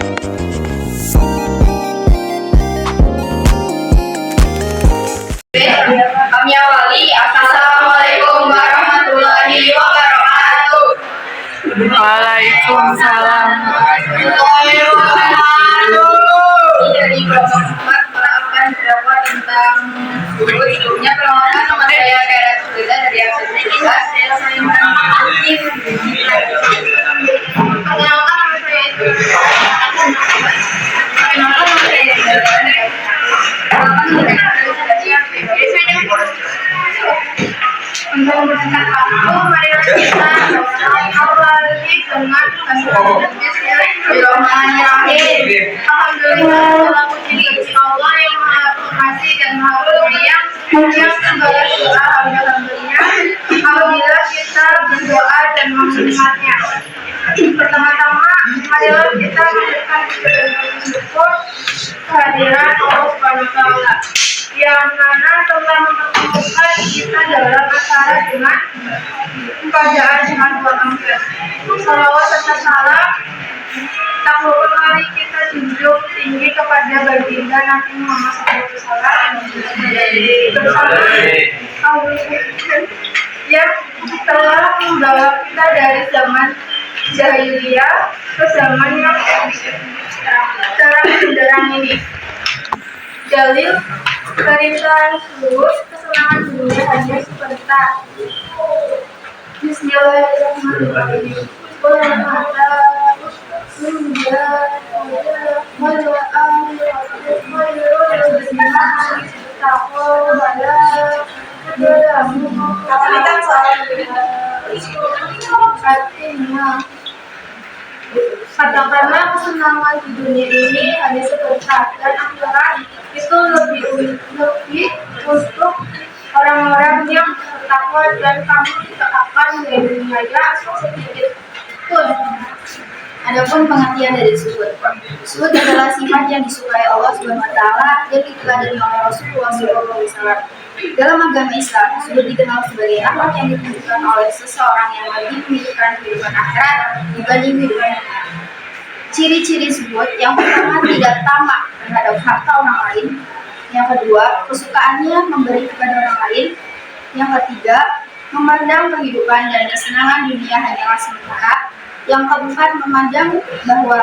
Kami awali. Assalamualaikum warahmatullahi wabarakatuh. Waalaikumsalam. Dari kelompok 4 akan berapa tentang hidupnya kelompok. Nama saya Kera Sudah dari absen 13. Saya sering mengikuti Allah yang Maha Pengasih dan Maha Penyayang, yang segala doa hamba-hambanya apabila kita berdoa dan mengingatnya. Pertama-tama marilah kita mengucapkan syukur kehadiran Allah Subhanahu wa Ta'ala yang mana telah mempertemukan kita dalam acara dengan keadaan sehat walafiat. Salawat serta salam tak lupa mari kita junjung tinggi kepada baginda Nabi Muhammad SAW bersama yang telah membawa kita dari zaman jahiliyah ke zaman yang terang benderang ini. Dalil kerinduan suhud kesenangan dunia hanya sebentar. Bismillahirrahmanirrahim. Katakanlah kesenangan di dunia ini hanya sebentar dan akhirat itu lebih untuk orang-orang yang bertakwa dan kamu tidak akan menyia sedikit pun. Adapun pengertian dari zuhud. Zuhud adalah sifat yang disukai Allah Subhanahu wa Ta'ala yang diteladani oleh Rasulullah SAW. Dalam agama Islam, zuhud dikenal sebagai akhlak yang ditunjukkan oleh seseorang yang lebih memikirkan kehidupan akhirat dibanding kehidupan dunia. Ciri-ciri zuhud: yang pertama, tidak tamak terhadap harta orang lain. Yang kedua, kesukaannya memberi kepada orang lain. Yang ketiga, memandang kehidupan dan kesenangan dunia hanyalah sementara. Yang keempat, memandang bahwa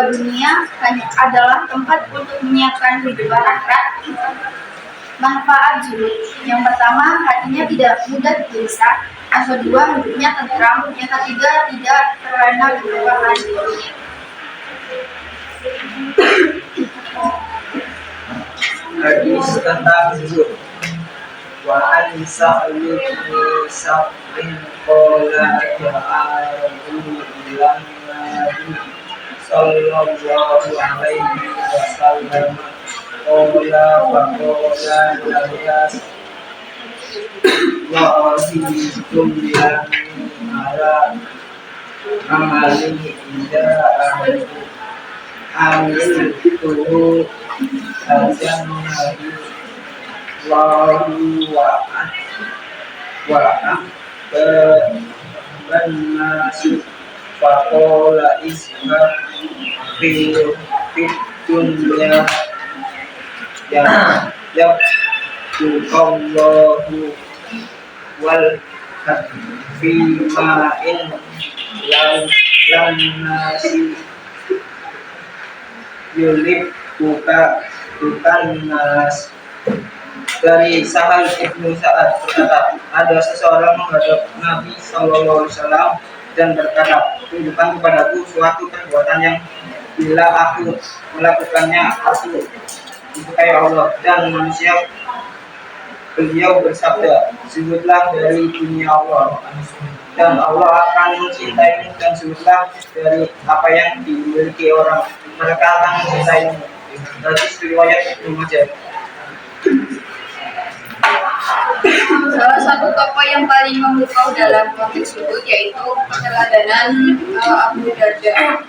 dunia hanya adalah tempat untuk menyiapkan kehidupan akhirat. Manfaat zuhud: yang pertama, hatinya tidak mudah gelisah. Yang kedua, hidupnya tentram. Yang ketiga, tidak terlena kemewahan dunia. Hadis tentang zuhud. Wa an sa'id sab'in qala ja'alu ilan nabi sallallahu alaihi wasallam qala wa qala lahiyas wa azikum yang ala amalin ida amin tuhu ajan nabi wa'ah bernasib fakola isma fit dunya yang tukallahu wal fi ma'in yang nasi yulib buka nas. Dari Sahal Ibnu Sa'ad berkata, ada seseorang menghadap Nabi Sallallahu Alaihi Wasallam dan berkata, tunjukkan kepadaku suatu perbuatan yang bila aku melakukannya aku disukai Allah dan manusia. Beliau bersabda, zuhudlah dari dunia Allah dan Allah akan mencintaimu, dan zuhudlah dari apa yang dimiliki orang, mereka akan mencintaimu. Hadis riwayat Ibnu Majah. Salah satu tokoh yang paling memukau dalam konteks zuhud yaitu keteladanan Abu Darda.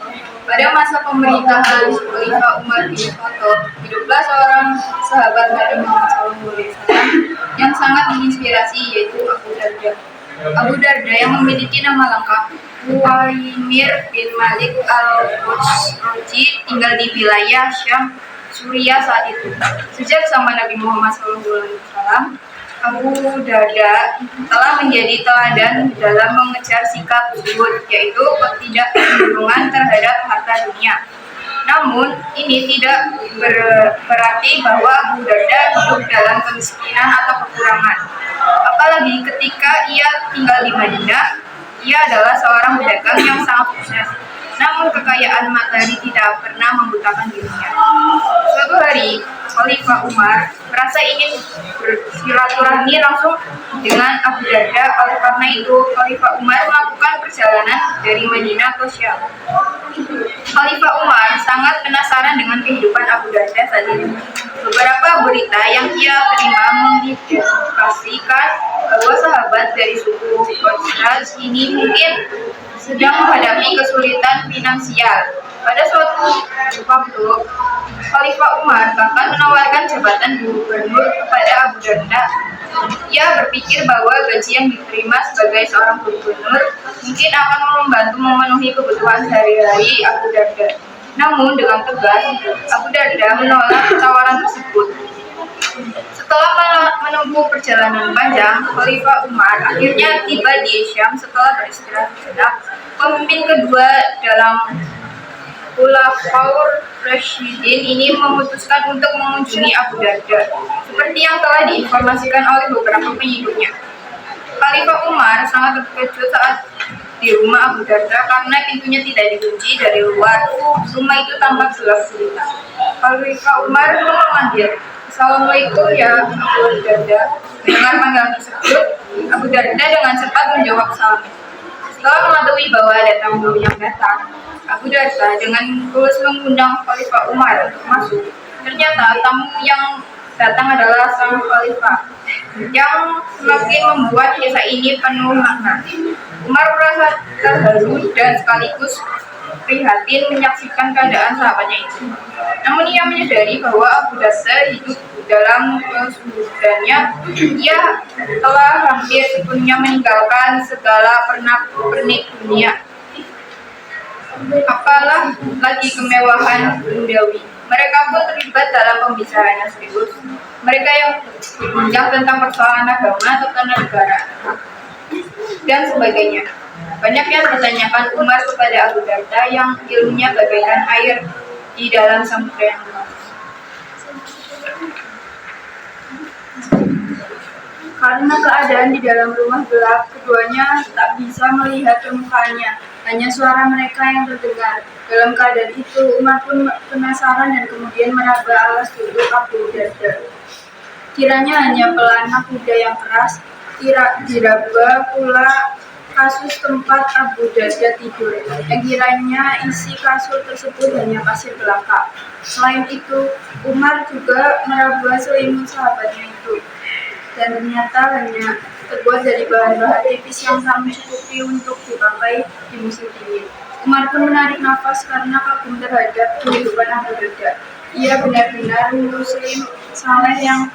Pada masa pemerintahan Khalifah Umar bin Khattab, hiduplah seorang sahabat Nabi Muhammad SAW yang sangat menginspirasi, yaitu Abu Darda. Abu Darda yang memiliki nama lengkap Uwaimir bin Malik al-Khuzraji tinggal di wilayah Syam, Suriah saat itu. Sejak zaman Nabi Muhammad SAW, Abu Darda telah menjadi teladan dalam mengejar sikap tersebut, yaitu ketidakcenderungan terhadap harta dunia. Namun, ini tidak berarti bahwa Abu Darda hidup dalam kemiskinan atau kekurangan. Apalagi ketika ia tinggal di Madinah, ia adalah seorang pedagang yang sangat sukses. Namun kekayaan materi tidak pernah membutakan dirinya. Suatu hari, Khalifah Umar merasa ingin bersilaturahmi langsung dengan Abu Darda. Oleh karena itu, Khalifah Umar melakukan perjalanan dari Madinah ke Syam. Khalifah Umar sangat penasaran dengan kehidupan Abu Darda saat ini. Beberapa berita yang ia terima mengindikasikan bahwa sahabat dari suku Khazraj ini mungkin sedang menghadapi kesulitan finansial. Pada suatu waktu, Khalifah Umar bahkan menawarkan jabatan gubernur kepada Abu Darda. Ia berpikir bahwa gaji yang diterima sebagai seorang gubernur mungkin akan membantu memenuhi kebutuhan sehari-hari Abu Darda. Namun dengan tegas, Abu Darda menolak tawaran tersebut. Setelah menempuh perjalanan panjang, Khalifah Umar akhirnya tiba di Syam setelah beristirahat sejenak. Pemimpin kedua dalam Khulafaur Rasyidin ini memutuskan untuk mengunjungi Abu Darda, seperti yang telah diinformasikan oleh beberapa pengikutnya. Khalifah Umar sangat terkejut saat di rumah Abu Darda karena pintunya tidak dikunci dari luar. Rumah itu tampak gelap gulita. Khalifah Umar pun memanggil, "Assalamualaikum ya Abu Darda." Mendengar panggilan tersebut, Abu Darda dengan cepat menjawab salam. Setelah mengetahui bahwa ada tamu yang datang, Abu Darda dengan tulus mengundang Khalifah Umar untuk masuk. Ternyata tamu yang datang adalah sang khalifah, yang semakin membuat kisah ini penuh makna. Umar merasa terharu dan sekaligus prihatin menyaksikan keadaan sahabatnya itu. Namun ia menyadari bahwa Abu Darda hidup dalam kesulitannya. Ia telah hampir sepenuhnya meninggalkan segala pernak-pernik dunia, apalah lagi kemewahan duniawi. Mereka pun terlibat dalam pembicaraan yang serius. Mereka yang berbincang tentang persoalan agama, tentang negara, dan sebagainya. Banyak yang ditanyakan Umar kepada Abu Darda yang ilmunya bagaikan air di dalam samudera yang luas. Karena keadaan di dalam rumah gelap, keduanya tak bisa melihat permukaannya. Hanya suara mereka yang terdengar. Dalam keadaan itu, Umar pun penasaran dan kemudian meraba alas duduk Abu Darda. Kiranya hanya pelana kuda yang keras, diraba pula kasus tempat Abu Darda tidur, yang kiranya isi kasur tersebut hanya pasir belaka. Selain itu, Umar juga meraba selimut sahabatnya itu, dan ternyata hanya terbuat dari bahan-bahan tipis yang tak mencukupi untuk dipakai di musim dingin. Umar pun menarik nafas karena kagum terhadap kehidupan Abu Darda. Ia benar-benar muslim saleh yang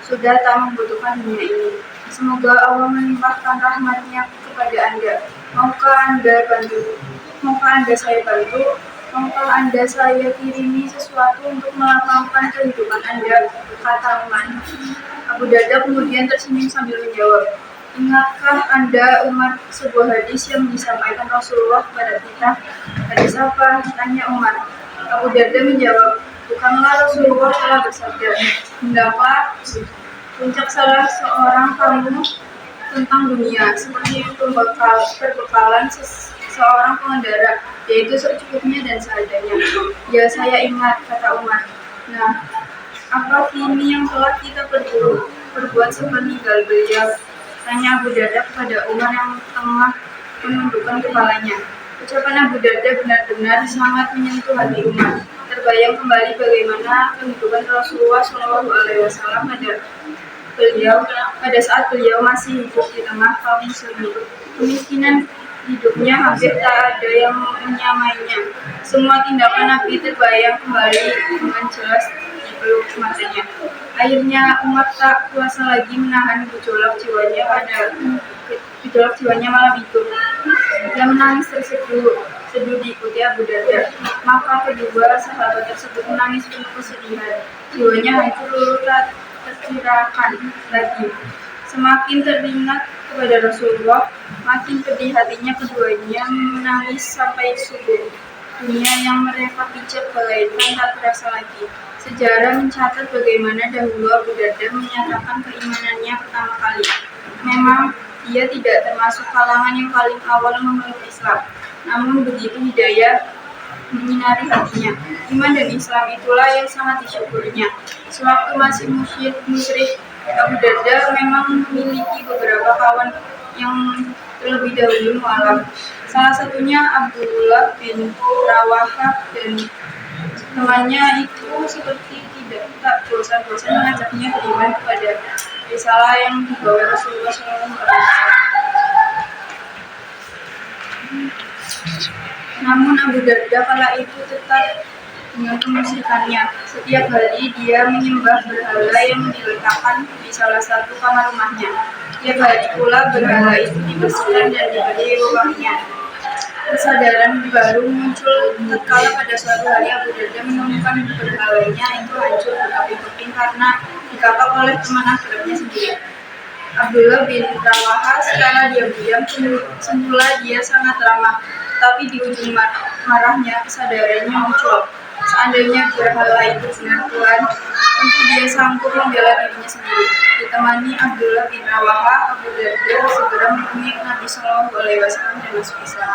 sudah tak membutuhkan dunia ini. Semoga Allah melimpahkan rahmat-Nya kepada Anda. Maukah Anda bantu? Maukah Anda saya bantu? Maukah Anda saya kirimi sesuatu untuk melapangkan kehidupan Anda? Kata Umar. Abu Darda kemudian tersenyum sambil menjawab, "Ingatkah Anda, Umar, sebuah hadis yang disampaikan Rasulullah kepada kita?" "Hadis apa?" tanya Umar. Abu Darda menjawab, "Bukanlah Rasulullah telah bersabda, hendaklah puncak salah seorang kamu tentang dunia seperti perbekalan seorang pengendara, yaitu secukupnya dan seadanya." "Ya, saya ingat," kata Umar. "Nah, apa kini yang telah kita perbuat sepeninggal beliau?" tanya Abu Darda kepada Umar yang tengah menundukkan kepalanya. Ucapan Abu Darda benar-benar sangat menyentuh hati Umar. Terbayang kembali bagaimana kehidupan Rasulullah SAW pada saat beliau masih hidup di tengah kaum muslimin. Kemiskinan hidupnya hampir tak ada yang menyamainya. Semua tindakan Nabi terbayang kembali dengan jelas di peluk matanya. Akhirnya Umar tak kuasa lagi menahan gejolak jiwanya malam itu. Dia menangis terseduh diikuti Abu Darda. Maka kedua sahabat tersebut menangis penuh kesedihan. Jiwanya hancur luluh tak tercerahkan lagi. Semakin teringat kepada Rasulullah, makin pedih hatinya. Keduanya menangis sampai subuh. Dunia yang mereka pijak bagaikan tak terasa lagi. Sejarah mencatat bagaimana dahulu Abu Darda menyatakan keimanannya pertama kali. Memang dia tidak termasuk kalangan yang paling awal memeluk Islam. Namun begitu hidayah menyinari hatinya. Iman dan Islam itulah yang sangat disyukurinya. Sewaktu masih musyrik, Abu Darda memang memiliki beberapa kawan yang terlebih dahulu mualaf. Salah satunya Abdullah bin Rawahah, dan temannya itu seperti tak bosan-bosan mengajaknya beriman kepada risalah yang dibawa Rasulullah SAW. Namun Abu Darda kala itu tetap dengan kemusyrikannya. Setiap hari dia menyembah berhala yang diletakkan di salah satu kamar rumahnya. Tiap hari pula berhala itu dibersihkan dan diberi wewangian. Kesadaran baru muncul tatkala pada suatu hari Abu Darda menemukan berhalanya itu hancur berkeping-keping karena dikapak oleh teman akrabnya sendiri. Abdullah bin Rawaha secara diam-diam, semula dia sangat ramah, tapi di ujung marahnya kesadarannya muncul. Seandainya berhala itu benar Tuhan, tentu dia sanggup membela dirinya sendiri. Ditemani Abdullah bin Rawaha, Abu Darda segera menemui Nabi SAW dan masuk Islam.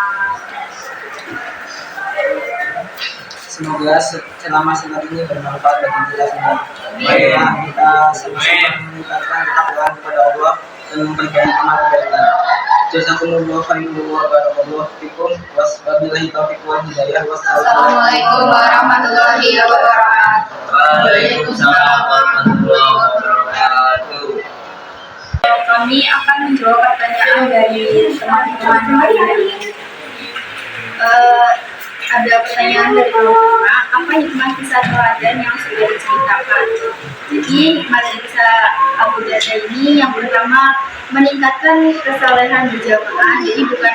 Semoga selama senat ini bermanfaat bagi kita semua. Marilah kita sama-sama meningkatkan ketakwaan kepada Allah dan memperbanyak amal kebaikan. Jazakumullah khairan wa barakallahu fikum. Wabillahi taufiq wal hidayah. Assalamualaikum warahmatullahi wabarakatuh. Waalaikumsalam warahmatullahi wabarakatuh. Kami akan menjawab pertanyaan dari teman-teman hari ini. Ada pertanyaan dari Mama, apa hikmah kisah teladan yang sudah diceritakan? Jadi hikmah dari kisah Abu Darda ini yang pertama meningkatkan kesalehan berjamaah, jadi bukan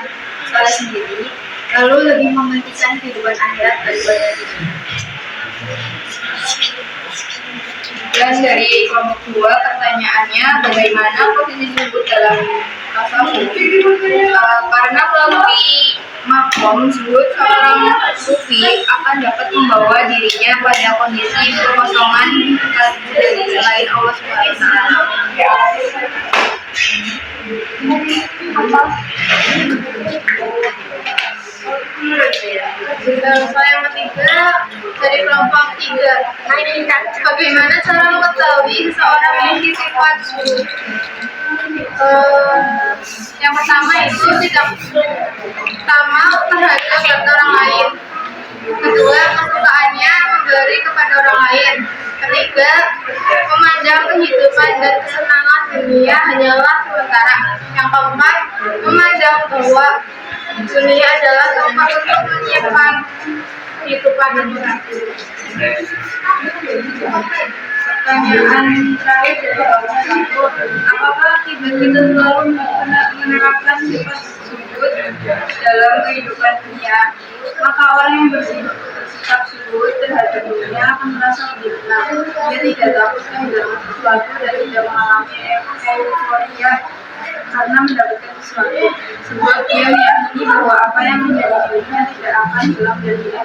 saleh sendiri, lalu lebih mementingkan kehidupan akhirat daripada dunia. Dan dari kelompok 2 pertanyaannya, bagaimana posisi disebut dalam tasawuf? Karena melalui makom zuhud, seorang sufi akan dapat membawa dirinya pada kondisi kekosongan dari selain Allah SWT. Soal yang ketiga dari kelompok 3, bagaimana cara mengetahui seseorang memiliki sifat zuhud? Yang pertama itu tidak tamak terhadap harta orang lain. Kedua, kesukaannya memberi kepada orang lain. Ketiga, memandang kehidupan dan kesenangan dunia hanyalah sementara. Yang keempat, memandang bahwa dunia adalah tempat untuk menyiapkan kehidupan akhirat. Pertanyaan terakhir dari kelompok 1, apakah kita selalu menerapkan sifat zuhud dalam kehidupan dunia? Maka orang yang bersikap zuhud terhadap dunia akan merasa lebih tenang. Dia tidak takut kehilangan sesuatu dan tidak mengalami euforia karena mendapatkan sesuatu. Sebab dia meyakini bahwa apa yang menjadi dirinya tidak akan hilang dari dia.